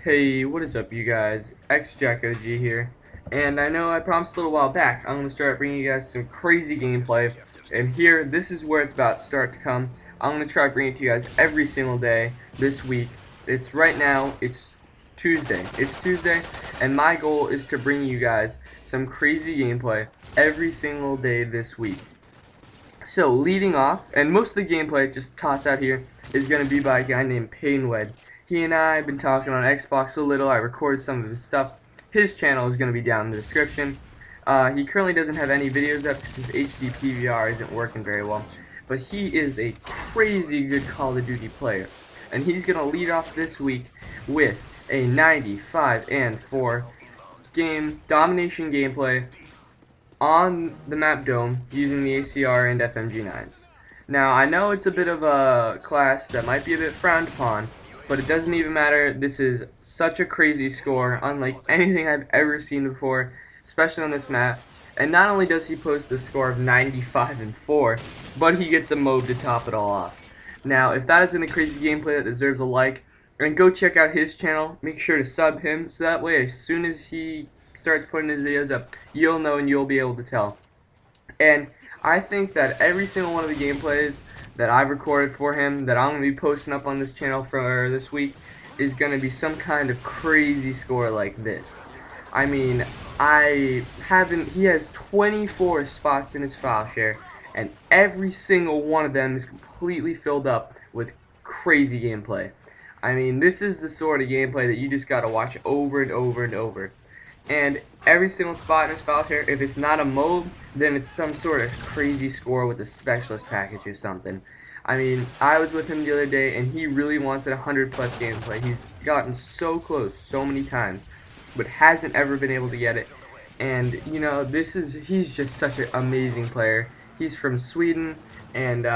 Hey, what is up you guys? xJackOG here, and I know I promised a little while back I'm going to start bringing you guys some crazy gameplay, and here, this is where it's about to start to come. I'm going to try bringing it to you guys every single day this week. It's right now, it's Tuesday, and my goal is to bring you guys some crazy gameplay every single day this week. So, leading off, and most of the gameplay, just toss out here, is going to be by a guy named Painwed. He and I have been talking on Xbox a little. I recorded some of his stuff. His channel is going to be down in the description. He currently doesn't have any videos up because his HD PVR isn't working very well. But he is a crazy good Call of Duty player. And he's going to lead off this week with a 95-4 game domination gameplay on the map dome using the ACR and FMG9s. Now, I know it's a bit of a class that might be a bit frowned upon, but it doesn't even matter. This is such a crazy score, unlike anything I've ever seen before, especially on this map. And not only does he post the score of 95-4, but he gets a MOAB to top it all off. Now, if that isn't a crazy gameplay that deserves a like, and go check out his channel, make sure to sub him, so that way as soon as he starts putting his videos up, you'll know and you'll be able to tell. And I think that every single one of the gameplays that I've recorded for him that I'm going to be posting up on this channel for this week is going to be some kind of crazy score like this. I mean, he has 24 spots in his file share, and every single one of them is completely filled up with crazy gameplay. I mean, this is the sort of gameplay that you just got to watch over and over and over. And every single spot in his file share, if it's not a MOAB, then it's some sort of crazy score with a specialist package or something. I mean, I was with him the other day, and he really wants a 100+ gameplay. He's gotten so close so many times, but hasn't ever been able to get it. And, you know, he's just such an amazing player. He's from Sweden, and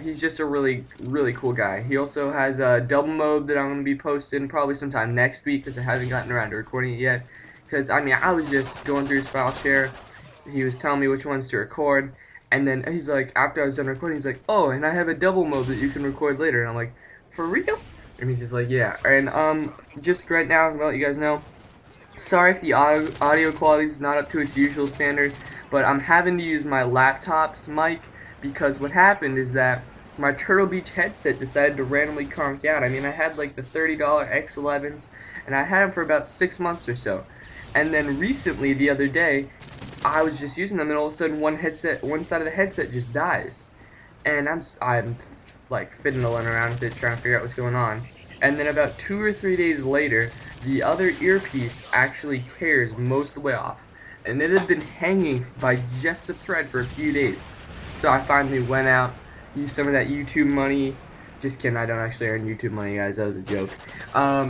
he's just a really, really cool guy. He also has a double MOAB that I'm going to be posting probably sometime next week, because I haven't gotten around to recording it yet. Because, I mean, I was just going through his file share. He was telling me which ones to record. And then he's like, after I was done recording, he's like, oh, and I have a double MOAB that you can record later. And I'm like, for real? And he's just like, yeah. And just right now, I'm going to let you guys know, sorry if the audio quality is not up to its usual standard, but I'm having to use my laptop's mic because what happened is that my Turtle Beach headset decided to randomly conk out. I mean, I had like the $30 X11s, and I had them for about 6 months or so. And then recently, the other day, I was just using them, and all of a sudden, one side of the headset just dies. And I'm like fiddling around with it, trying to figure out what's going on. And then about 2 or 3 days later, the other earpiece actually tears most of the way off. And it had been hanging by just a thread for a few days. So I finally went out, used some of that YouTube money. Just kidding, I don't actually earn YouTube money, guys, that was a joke.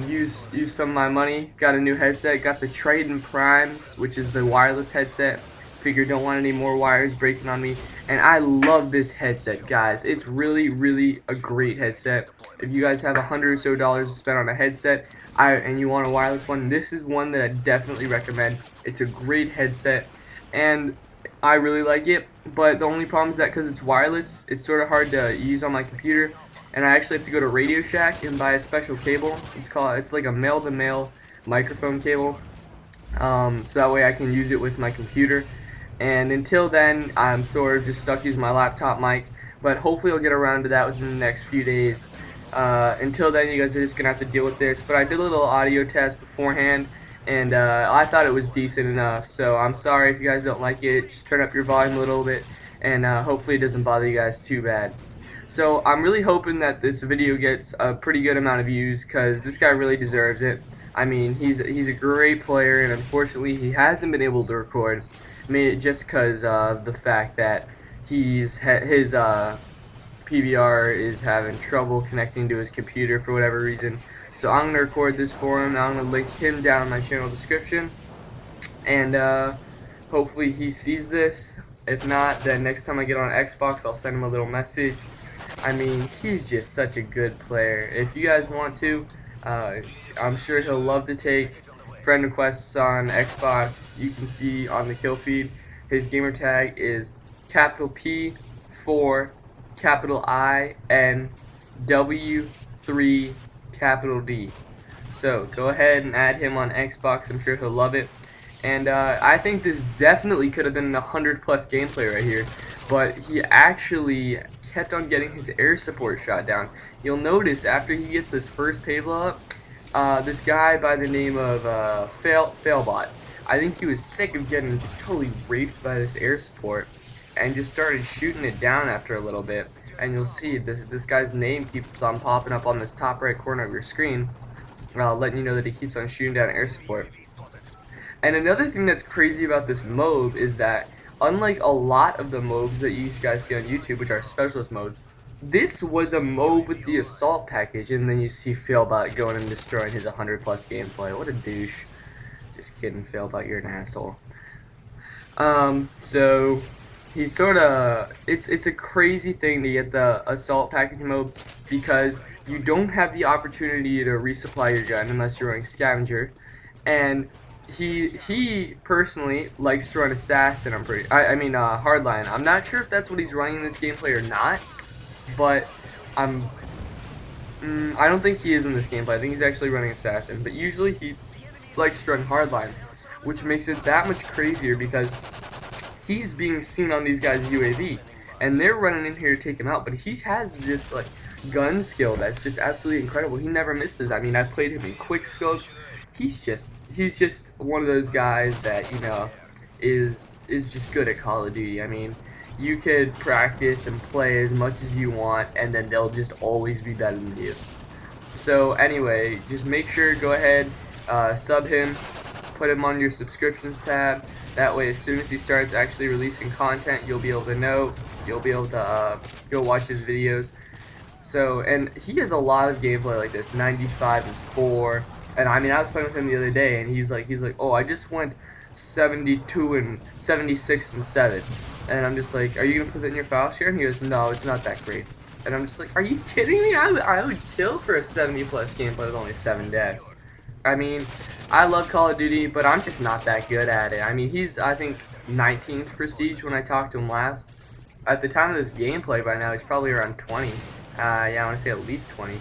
Used some of my money, got a new headset, got the Triton Primes, which is the wireless headset. Figured don't want any more wires breaking on me. And I love this headset, guys. It's really, really a great headset. If you guys have $100 or so to spend on a headset, and you want a wireless one, this is one that I definitely recommend. It's a great headset, and I really like it. But the only problem is that because it's wireless, it's sort of hard to use on my computer. And I actually have to go to Radio Shack and buy a special cable. It's like a male-to-male microphone cable. So that way I can use it with my computer. And until then, I'm sort of just stuck using my laptop mic. But hopefully I'll get around to that within the next few days. Until then, you guys are just going to have to deal with this. But I did a little audio test beforehand, and I thought it was decent enough. So I'm sorry if you guys don't like it. Just turn up your volume a little bit, and hopefully it doesn't bother you guys too bad. So I'm really hoping that this video gets a pretty good amount of views, because this guy really deserves it. I mean, he's a great player, and unfortunately he hasn't been able to record, just because of the fact that his PVR is having trouble connecting to his computer for whatever reason. So I'm going to record this for him. I'm going to link him down in my channel description, and hopefully he sees this. If not, then next time I get on Xbox, I'll send him a little message. I mean, he's just such a good player. If you guys want to, I'm sure he'll love to take friend requests on Xbox. You can see on the kill feed, his gamer tag is P4 INW3 D. So go ahead and add him on Xbox. I'm sure he'll love it. And I think this definitely could have been a 100+ gameplay right here, but he actually kept on getting his air support shot down. You'll notice after he gets this first pay blow up, this guy by the name of Failbot, I think he was sick of getting just totally raped by this air support, and just started shooting it down after a little bit. And you'll see this guy's name keeps on popping up on this top right corner of your screen, letting you know that he keeps on shooting down air support. And another thing that's crazy about this MOAB is that, unlike a lot of the MOABs that you guys see on YouTube, which are specialist MOABs, this was a MOAB with the Assault package, and then you see Failbot going and destroying his 100+ gameplay. What a douche. Just kidding, Failbot, you're an asshole. So he's sorta, it's a crazy thing to get the Assault package MOAB, because you don't have the opportunity to resupply your gun unless you're running Scavenger, and he personally likes to run Assassin. I mean Hardline. I'm not sure if that's what he's running in this gameplay or not, but I don't think he is in this gameplay. I think he's actually running Assassin, but usually he likes to run Hardline, which makes it that much crazier because he's being seen on these guys' UAV, and they're running in here to take him out, but he has this like gun skill that's just absolutely incredible. He never misses. I mean, I've played him in quick scopes. He's just one of those guys that, you know, is just good at Call of Duty. I mean, you could practice and play as much as you want, and then they'll just always be better than you. So anyway, just make sure, go ahead, sub him, put him on your subscriptions tab. That way, as soon as he starts actually releasing content, you'll be able to know. You'll be able to go watch his videos. So, and he has a lot of gameplay like this, 95-4. And I mean, I was playing with him the other day, and he's like, oh, I just went 72-76-7, and I'm just like, are you gonna put that in your file share? And he goes, no, it's not that great. And I'm just like, are you kidding me? I would kill for a 70+ gameplay with only 7 deaths. I mean, I love Call of Duty, but I'm just not that good at it. I mean, he's, I think, 19th prestige when I talked to him last. At the time of this gameplay, by now he's probably around 20. Yeah, I want to say at least 20.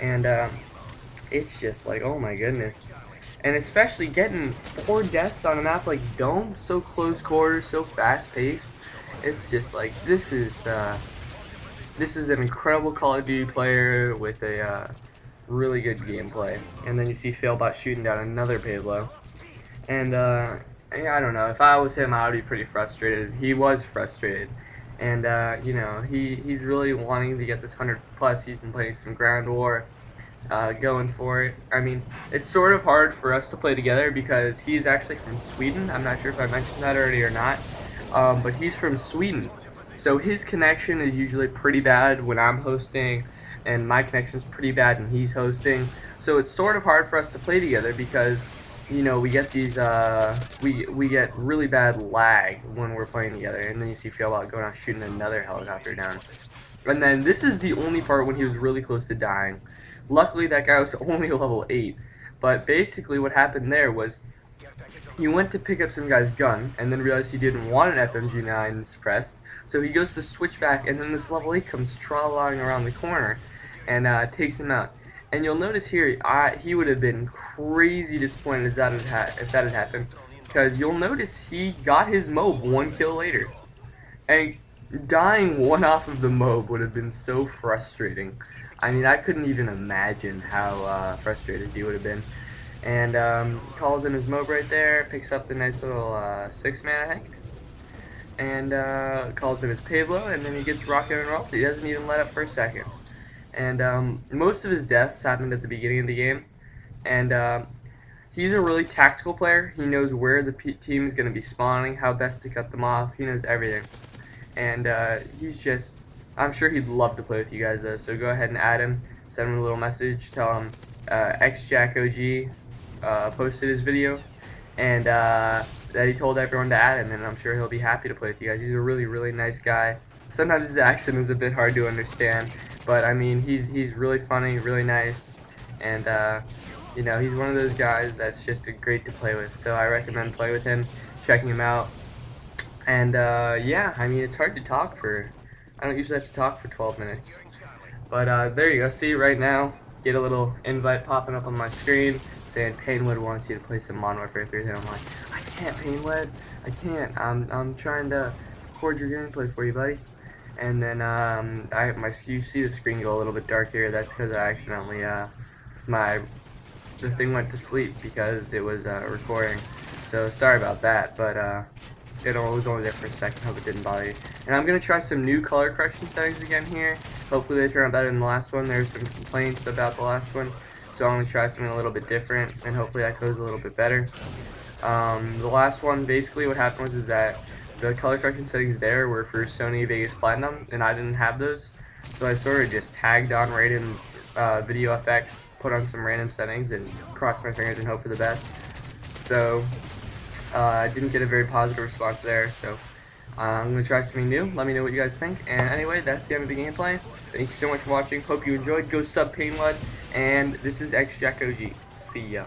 And it's just like, oh my goodness. And especially getting 4 deaths on a map like Dome, so close quarters, so fast paced. It's just like, this is an incredible Call of Duty player with a really good gameplay. And then you see Failbot shooting down another payload. And yeah, I don't know, if I was him, I would be pretty frustrated. He was frustrated. And you know, he's really wanting to get this 100+. He's been playing some ground war. Going for it. I mean, it's sort of hard for us to play together because he's actually from Sweden. I'm not sure if I mentioned that already or not, but he's from Sweden, so his connection is usually pretty bad when I'm hosting, and my connection is pretty bad when he's hosting. So it's sort of hard for us to play together because, you know, we get these we get really bad lag when we're playing together. And then you see Failbot going out shooting another helicopter down, and then this is the only part when he was really close to dying. Luckily, that guy was only level 8, but basically what happened there was he went to pick up some guy's gun and then realized he didn't want an FMG9 suppressed, so he goes to switch back, and then this level 8 comes trolling around the corner and takes him out. And you'll notice here, he would have been crazy disappointed if that had happened, because you'll notice he got his MOAB 1 kill later. And dying 1 off of the MOAB would have been so frustrating. I mean, I couldn't even imagine how frustrated he would have been. And calls in his MOAB right there, picks up the nice little 6-man, I think, and calls in his payload, and then he gets rocket and rolled. He doesn't even let up for a second. And most of his deaths happened at the beginning of the game. And he's a really tactical player. He knows where the team is going to be spawning, how best to cut them off. He knows everything. And he's just, I'm sure he'd love to play with you guys though, so go ahead and add him, send him a little message, tell him xJackOG posted his video, and that he told everyone to add him, and I'm sure he'll be happy to play with you guys. He's a really, really nice guy. Sometimes his accent is a bit hard to understand, but I mean, he's really funny, really nice, and you know, he's one of those guys that's just great to play with, so I recommend playing with him, checking him out. And yeah, I mean, it's hard to talk for, I don't usually have to talk for 12 minutes. But there you go, see right now, get a little invite popping up on my screen saying Painwood wants you to play some Modern Warfare 3, and I'm like, I can't, Painwood, I can't. I'm trying to record your gameplay for you, buddy. And then you see the screen go a little bit dark here. That's because I accidentally the thing went to sleep because it was recording. So sorry about that, but it was only there for a second. Hope it didn't bother you. And I'm gonna try some new color correction settings again here. Hopefully they turn out better than the last one. There's some complaints about the last one, so I'm gonna try something a little bit different, and hopefully that goes a little bit better. The last one, basically what happened was that the color correction settings there were for Sony Vegas Platinum, and I didn't have those, so I sort of just tagged on random video effects, put on some random settings, and crossed my fingers and hope for the best. So I didn't get a very positive response there, so I'm going to try something new. Let me know what you guys think. And anyway, that's the end of the gameplay. Thank you so much for watching. Hope you enjoyed. Go sub Painwood. And this is xJackOG. See ya.